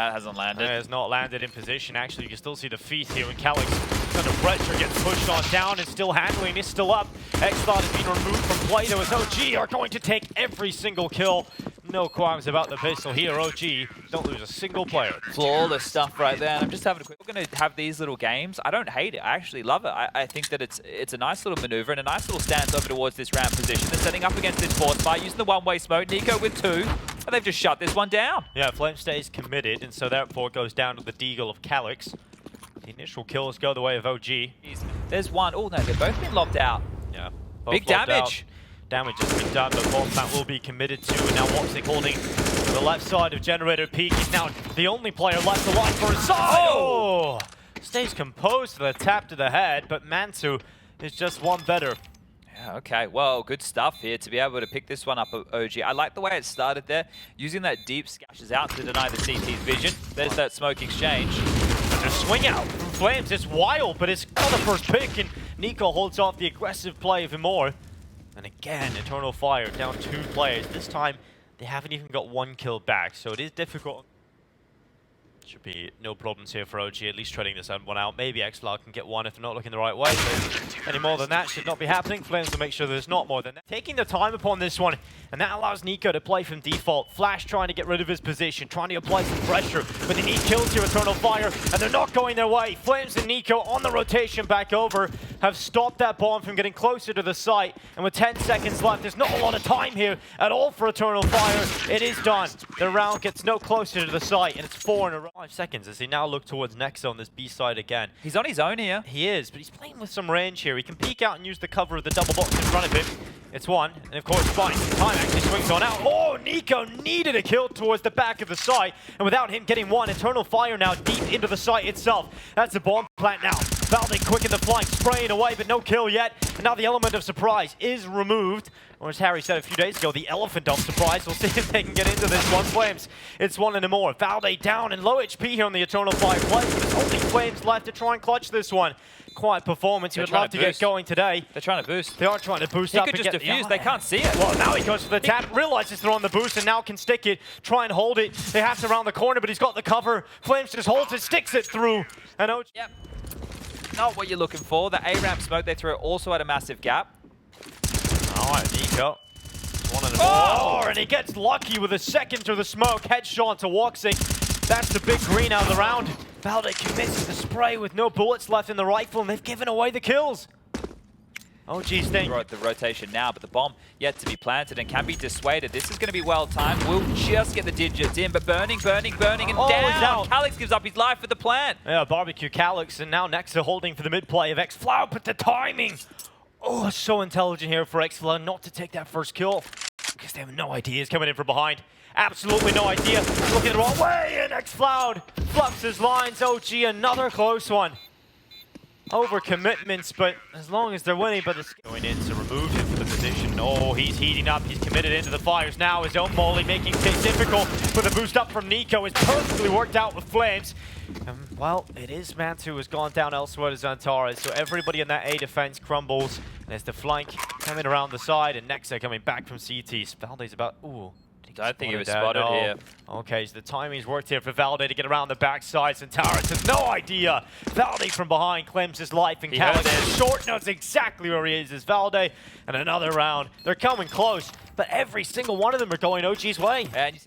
That hasn't landed. It has not landed in position. Actually, you can still see the feet here when Calix under pressure gets pushed on down and still handling. Is still up. X-Cloud has been removed from play. Though as OG are going to take every single kill. No qualms about the pistol here. OG don't lose a single player. Flawless stuff right there. And I'm just having a quick. We're going to have these little games. I don't hate it. I actually love it. I think that it's a nice little maneuver and a nice little stance over towards this ramp position. They're setting up against this force fire, using the one-way smoke. Nico with 2, and they've just shut this one down. Yeah, Flame stays committed, and so therefore it goes down to the deagle of Calix. The initial kills go the way of OG. There's one. Oh no, they've both been lobbed out. Yeah. Big damage. Damage has been done, but bomb plant will be committed to, and now Woxic holding to the left side of Generator Peak. He's now the only player left alive for his side. Oh! Stays composed to the tap to the head, but Mansu is just one better. Yeah, okay, well, good stuff here to be able to pick this one up, OG. I like the way it started there, using that deep scashes out to deny the CT's vision. There's that smoke exchange. And a swing out from Flames. It's wild, but it's got the first pick, and Nico holds off the aggressive play even more. And again, Eternal Fire down 2 players. This time, they haven't even got 1 kill back, so it is difficult. Should be no problems here for OG, at least treading this one out. Maybe X-Cloud can get 1 if they're not looking the right way, but any more than that should not be happening. Flames will make sure there's not more than that. Taking the time upon this one, and that allows Nico to play from default. Flash trying to get rid of his position, trying to apply some pressure, but they need kills here, Eternal Fire, and they're not going their way. Flames and Nico on the rotation back over have stopped that bomb from getting closer to the site, and with 10 seconds left, there's not a lot of time here at all for Eternal Fire. It is done. The round gets no closer to the site, and it's 4 in a row. 5 seconds as they now look towards Nexa on this B side again. He's on his own here. He is, but he's playing with some range here. He can peek out and use the cover of the double box in front of him. It's 1, and of course, fine. Time actually swings on out. Oh, Nico needed a kill towards the back of the site, and without him getting 1, Eternal Fire now deep into the site itself. That's a bomb plant now. Valde quick in the flank, spraying away, but no kill yet. And now the element of surprise is removed. Or as Harry said a few days ago, the elephant of surprise. We'll see if they can get into this one. Flames, it's 1 and more. Valde down and low HP here on the Eternal Fire play, but it's only Flames left to try and clutch this one. Quiet performance. He would love to get going today. They're trying to boost. They are trying to boost up. He could just defuse. They can't see it. Well, now he goes for the tap, realizes they're on the boost, and now can stick it, try and hold it. They have to round the corner, but he's got the cover. Flames just holds it, sticks it through. And OG. Yep. Not what you're looking for. The A-ramp smoke they threw also had a massive gap. All right, Nico. 1 and more, and he gets lucky with a second to the smoke. Headshot to Woxic. That's the big green out of the round. Valde commits to the spray with no bullets left in the rifle, and they've given away the kills. OG staying. The rotation now, but the bomb yet to be planted and can be dissuaded. This is going to be well timed. We'll just get the digits in, but burning, and down. Calix gives up his life for the plant. Yeah, barbecue Calix, and now Nexa holding for the mid play of X-Flow, but the timing. Oh, so intelligent here for X-Flow not to take that first kill, because they have no idea he's coming in from behind. Absolutely no idea. Looking the wrong way, and X-Cloud fluffs his lines. OG, another close one. Over commitments, but as long as they're winning, but it's going in to remove him from the position. Oh, he's heating up. He's committed into the fires now. His own molly making things difficult, but the boost up from Nico is perfectly worked out with Flames. Well, it is Mantu who has gone down elsewhere to Xantares, so everybody in that A defense crumbles. And there's the flank coming around the side, and Nexa coming back from CTs. Valde's about, ooh. I don't think he was spotted here. Okay, so the timing's worked here for Valde to get around the backside. Xantares has no idea. Valde from behind claims his life, and Calix short knows exactly where he is. Valde, and another round. They're coming close, but every single one of them are going OG's way. And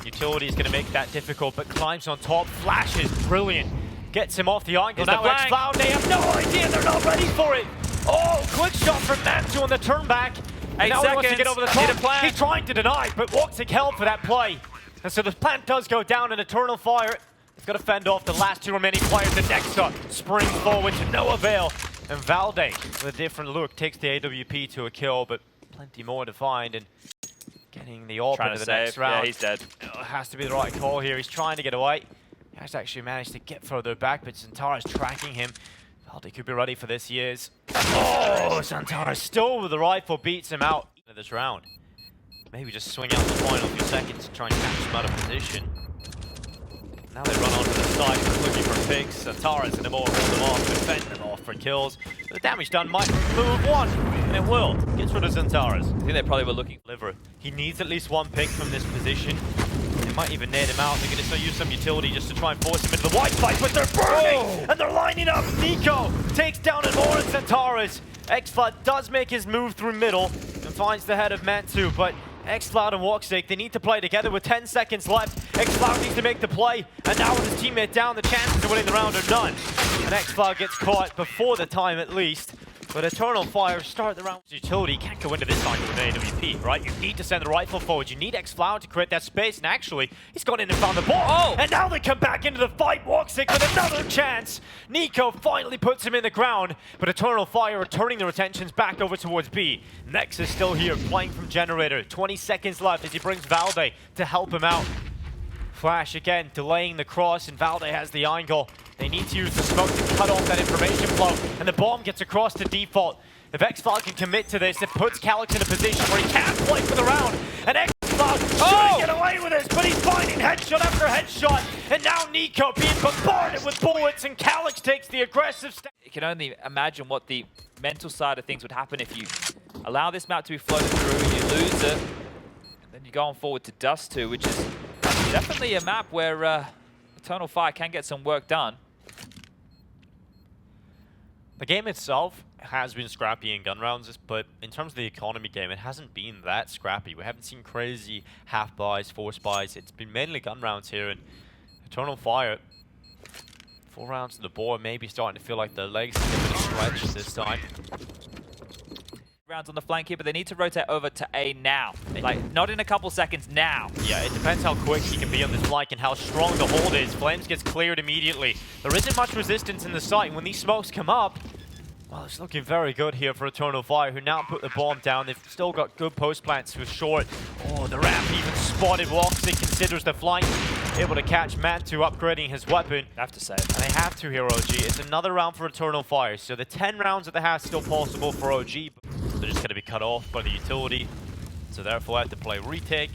Utility's going to make that difficult, but climbs on top, flashes, brilliant. Gets him off the angle. Now X-Cloud, they have no idea, they're not ready for it. Oh, quick shot from Mantu on the turn back. 8 now seconds, he wants to get over the top. He's trying to deny, but Woxic held for that play. And so the plant does go down in Eternal Fire. He's got to fend off the last 2 remaining players. The Nexa springs forward to no avail. And Valde, with a different look, takes the AWP to a kill, but plenty more to find. And getting the AWP into the next round. Yeah, he's dead. Has to be the right call here. He's trying to get away. He has actually managed to get further back, but Xantares tracking him. Valde could be ready for this. He is. Oh, Xantares still with the rifle beats him out of this round. Maybe just swing out the final few seconds to try and catch him out of position. Now they run onto the side, looking for picks. Xantares and Amor hold them off, defend them off for kills. The damage done might remove 1, and it will. Gets rid of Xantares. I think they probably were looking. He needs at least 1 pick from this position. And might even nade him out. They're going to still use some utility just to try and force him into the white fight, but they're burning! And they're lining up! Nico takes down Amor and Centaurus. xCloud does make his move through middle and finds the head of Mantu, but xCloud and Woxic, they need to play together with 10 seconds left. xCloud needs to make the play, and now with his teammate down, the chances of winning the round are none. And xCloud gets caught before the time at least. But Eternal Fire start the round with utility. You can't go into this time with an AWP, right? You need to send the rifle forward. You need xCloud to create that space. And actually, he's gone in and found the ball. Oh! And now they come back into the fight. Woxic with another chance. Nico finally puts him in the ground. But Eternal Fire are turning their attentions back over towards B. Nex is still here, playing from Generator. 20 seconds left as he brings Valde to help him out. Flash again, delaying the cross, and Valde has the angle. They need to use the smoke to cut off that information flow, and the bomb gets across to default. If xCloud can commit to this, it puts Calyx in a position where he can't play for the round, and xCloud shouldn't get away with this, but he's finding headshot after headshot, and now Nico being bombarded with bullets, and Calyx takes the aggressive step. You can only imagine what the mental side of things would happen if you allow this map to be floated through, you lose it, and then you go on forward to Dust 2, which is definitely a map where Eternal Fire can get some work done. The game itself has been scrappy in gun rounds, but in terms of the economy game, it hasn't been that scrappy. We haven't seen crazy half buys, force buys. It's been mainly gun rounds here, and Eternal Fire, 4 rounds to the board, maybe starting to feel like their legs are a bit stretched this time. Rounds on the flank here, but they need to rotate over to A now. Like, not in a couple seconds, now. Yeah, it depends how quick he can be on this flank and how strong the hold is. Flames gets cleared immediately. There isn't much resistance in the site. When these smokes come up, well, it's looking very good here for Eternal Fire, who now put the bomb down. They've still got good post plants with short. Oh, the ramp even spotted Woxic, considers the flank. Able to catch Mantu upgrading his weapon. I have to say it. And they have to here, OG. It's another round for Eternal Fire. So the 10 rounds that they have still possible for OG. They're just going to be cut off by the utility. So therefore I have to play retake.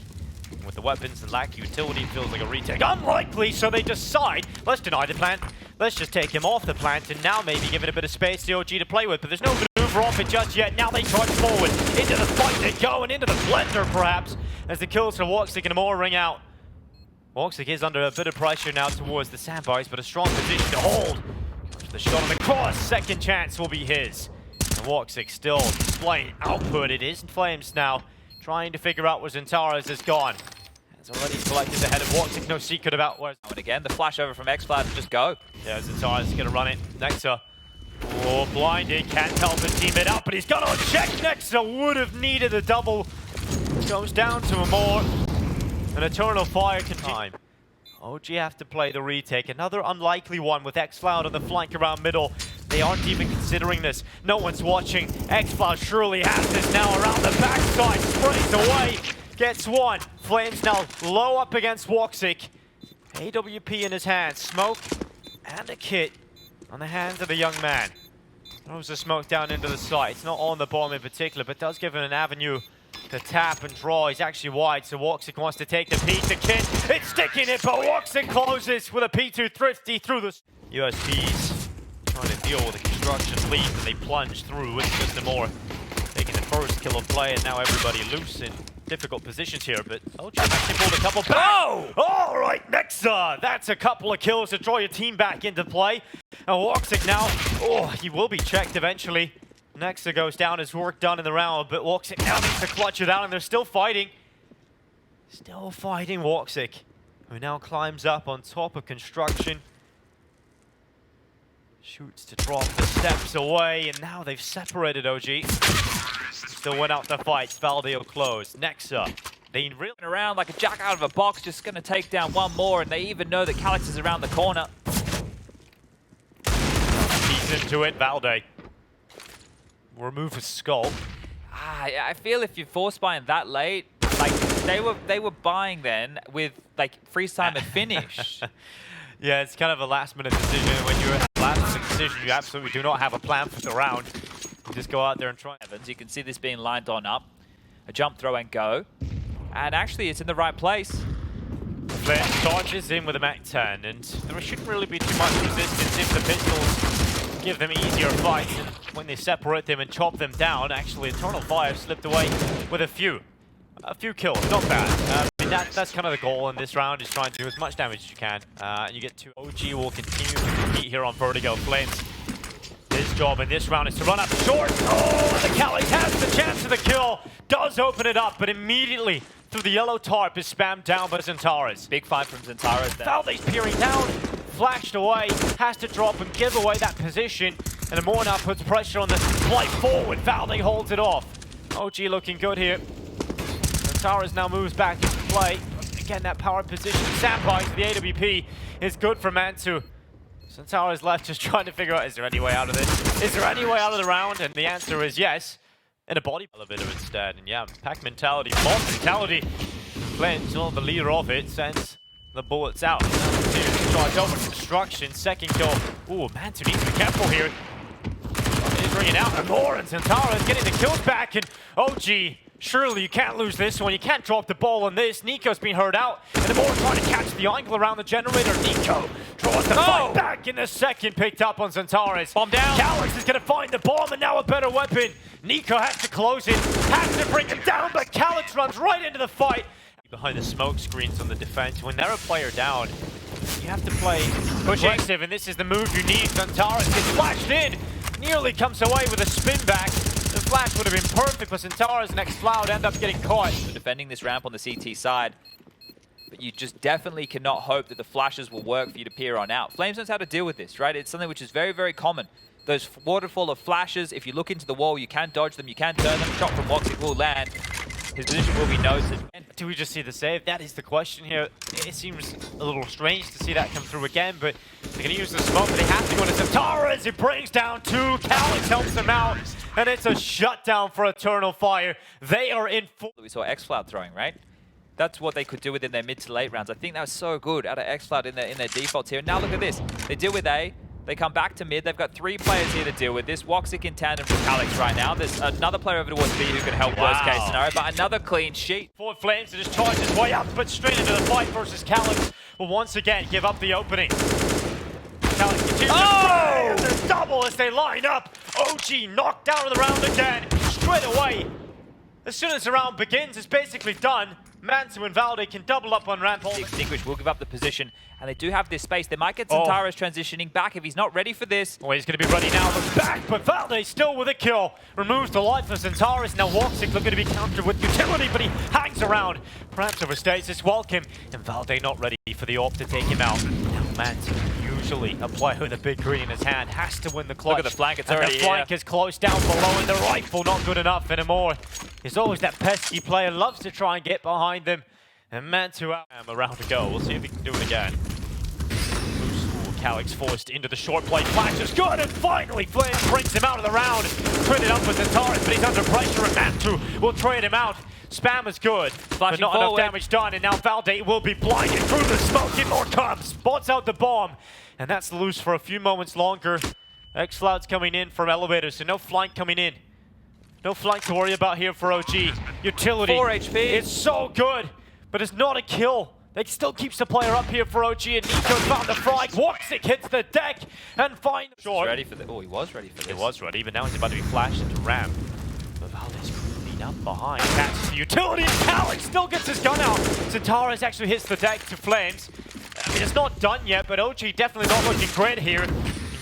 And with the weapons and lack of utility, it feels like a retake. Unlikely, so they decide, let's deny the plant. Let's just take him off the plant and now maybe give it a bit of space to OG to play with. But there's no maneuver off it just yet. Now they charge forward. Into the fight they go, and into the blender perhaps, as the kills for Woxic and Amor ring out. Woxic is under a bit of pressure now towards the sandbars, but a strong position to hold. The shot on the cross, second chance will be his. And Woxic still displaying output. It is in flames now, trying to figure out where Zentaras is gone. Has already selected the head of Woxic, no secret about where. And again, the flash over from xCloud and just go. Yeah, Zentaras is going to run it. Nexa. Oh, blinded, can't help his teammate out, but he's got to check. Nexa would have needed a double. Goes down to Amor. An Eternal Fire can time. OG have to play the retake. Another unlikely one with xCloud on the flank around middle. They aren't even considering this. No one's watching. xCloud surely has this now around the backside. Sprays away. Gets one. Flames now low up against Woxic. AWP in his hands. Smoke and a kit on the hands of the young man. Throws the smoke down into the site. It's not on the bomb in particular, but does give him an avenue to tap and draw. He's actually wide, so Woxic wants to take the peek. The kit, it's sticking it, but Woxic closes with a P2 thrifty through the USPs. Trying to deal with the construction lead, and they plunge through. It's just Amor taking the first kill of play, and now everybody loose in difficult positions here, but OG actually pulled a couple back. Oh! All right, Nexa! That's a couple of kills to draw your team back into play. And Woxic now, oh, he will be checked eventually. Nexa goes down, his work done in the round, but Woxic now needs to clutch it out, and they're still fighting. Still fighting Woxic, who now climbs up on top of construction. Shoots to drop the steps away, and now they've separated OG. Still went out the fight. Valde will close. Nexa, they really Around like a jack out of a box, just going to take down one more, and they even know that Calyx is around the corner. piece into it. Valde. Remove his skull. I feel if you force buying that late, like they were buying then with like freeze time and finish. Yeah, it's kind of a last-minute decision. When you're at a last-minute decision, you absolutely do not have a plan for the round. You just go out there and try. Evans, you can see this being lined on up. A jump, throw, and go. And actually, it's in the right place. Flint charges in with a Mac-10, and there shouldn't really be too much resistance if the pistols give them easier fights. And when they separate them and chop them down, actually, Eternal Fire slipped away with a few kills. Not bad. that's kind of the goal in this round, is trying to do as much damage as you can. And you get to OG will continue to compete here on Vertigo. Flames, his job in this round is to run up short. Oh, and the Calyx has the chance of the kill. Does open it up, but immediately through the yellow tarp is spammed down by Xantares. Big fight from Xantares there. Valde's peering down, flashed away, has to drop and give away that position. And Amor now puts pressure on the flight forward. Valde holds it off. OG looking good here. Xantares now moves back into play. Again, that power position. Sandbags for the AWP is good for Mantu. Xantares left just trying to figure out, is there any way out of this? Is there any way out of the round? And the answer is yes. In a body elevator instead. And yeah, pack mentality, mob mentality. Flames, well, the leader of it, sends the bullets out. Charge over construction. Second kill. Ooh, Mantu needs to be careful here. He's bringing out Amor, and Xantares getting the kills back. And OG, surely you can't lose this one. You can't drop the ball on this. Nico's been hurt out. And Amor trying to catch the angle around the generator. Nico draws the fight back in the second. Picked up on Xantares. Bomb down. Calyx is going to find the bomb, and now a better weapon. Nico has to close it. Has to bring him down, but Calyx runs right into the fight. Behind the smoke screens on the defense. When they're a player down, you have to play aggressive, and this is the move you need. Xantares gets flashed in. Nearly comes away with a spin back. The flash would have been perfect, but Xantares and xCloud end up getting caught. Defending this ramp on the CT side. But you just definitely cannot hope that the flashes will work for you to peer on out. Flames knows how to deal with this, right? It's something which is very, very common. Those waterfall of flashes, if you look into the wall, you can dodge them, you can turn them. Shot from Woxic will land. His position will be noted. Do we just see the save? That is the question here. It seems a little strange to see that come through again, but they're going to use the smoke, but they have to go to Xantares. It brings down two. Calyx helps them out, and it's a shutdown for Eternal Fire. They are in full. We saw xCloud throwing, right? That's what they could do within their mid to late rounds. I think that was so good out of xCloud in their defaults here. Now look at this. They deal with A. They come back to mid. They've got 3 players here to deal with this. Woxic in tandem with Calyx right now. There's another player over towards B who can help worst case scenario, but another clean sheet. Forward Flames to just charge his way up, but straight into the fight versus Calyx will once again give up the opening. Calyx continues to spray, and there's double as they line up. OG knocked out of the round again, straight away. As soon as the round begins, it's basically done. Mantu and Valde can double up on ramp. Extinguish will give up the position, and they do have this space. They might get Xantares transitioning back if he's not ready for this. Oh, he's going to be ready now. Looks back, but Valde still with a kill. Removes the life of Xantares. Now Woxic looking to be countered with utility, but he hangs around. Perhaps overstays his welcome, and Valde not ready for the AWP to take him out. Now Mantu, usually a player with a big green in his hand, has to win the clutch. Look at the flank, it's and already the flank is close down below, and the rifle not good enough anymore. He's always that pesky player, loves to try and get behind them. And Mantu out. A round to go. We'll see if he can do it again. Calyx forced into the short play. Flash is good, and finally Flames brings him out of the round. Traded up with Xantares, but he's under pressure, and Mantu will trade him out. Spam is good, but not enough damage done, and now Valde will be blinded through the smoke. Get more comes, spots out the bomb, and that's loose for a few moments longer. xCloud's coming in from elevators, so no flank coming in. No flank to worry about here for OG. Utility. 4 HP. It's so good, but it's not a kill. That still keeps the player up here for OG, and Nico found the frag. Woxic hits the deck and finds short. Ready for the. Oh, he was ready for this. He was ready, but now he's about to be flashed into ramp. But Valde's creeping up behind. Catches the utility, and Calyx still gets his gun out. Xantares actually hits the deck to Flames. I mean, it's not done yet, but OG definitely not looking great here.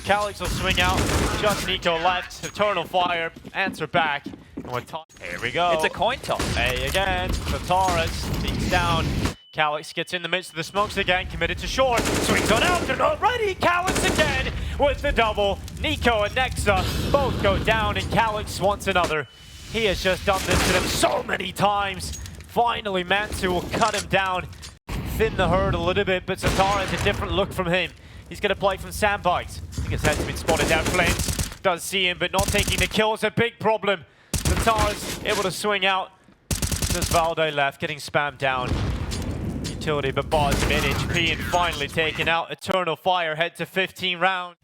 Calyx will swing out. Just Nico left. Eternal Fire. Answer back. Here we go. It's a coin toss. A again. Xantares peeks down. Calyx gets in the midst of the smokes again, committed to short. Swings on out, they're not ready. Calyx again with the double. Nico and Nexa both go down, and Calyx wants another. He has just done this to them so many times. Finally, Mantu will cut him down. Thin the herd a little bit, but Xantares, a different look from him. He's going to play from sandbags. I think his head's been spotted down. Flames does see him, but not taking the kill is a big problem. Xantares able to swing out. There's Valde left, getting spammed down. Utility, but Boz mid HP and finally taken out. Eternal Fire head to 15 rounds.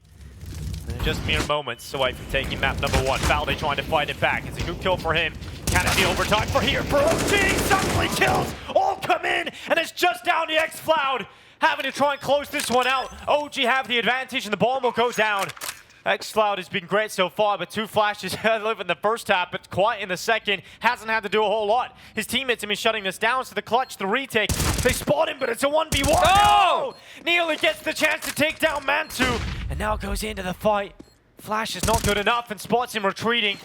And just mere moments away from taking map number 1. Valde trying to fight it back. It's a good kill for him. Can it be overtime for here? For OG, suddenly kills all come in, and it's just down to xCloud. Having to try and close this one out. OG have the advantage, and the bomb will go down. xCloud has been great so far, but 2 flashes live in the first half, but quiet in the second. Hasn't had to do a whole lot. His teammates have been shutting this down, so the clutch, the retake. They spot him, but it's a 1v1. Oh! Nearly gets the chance to take down Mantu, and now goes into the fight. Flash is not good enough and spots him retreating.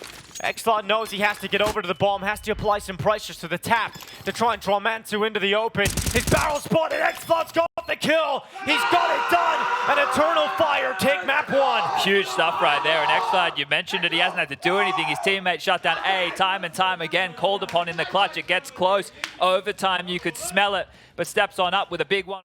xCloud knows he has to get over to the bomb, has to apply some pressure to the tap to try and draw Mantu into the open. His barrel spotted, xCloud's got the kill. He's got it done. An Eternal Fire take map 1. Huge stuff right there. And xCloud, you mentioned it, he hasn't had to do anything. His teammate shut down A time and time again, called upon in the clutch. It gets close. Overtime, you could smell it, but steps on up with a big one.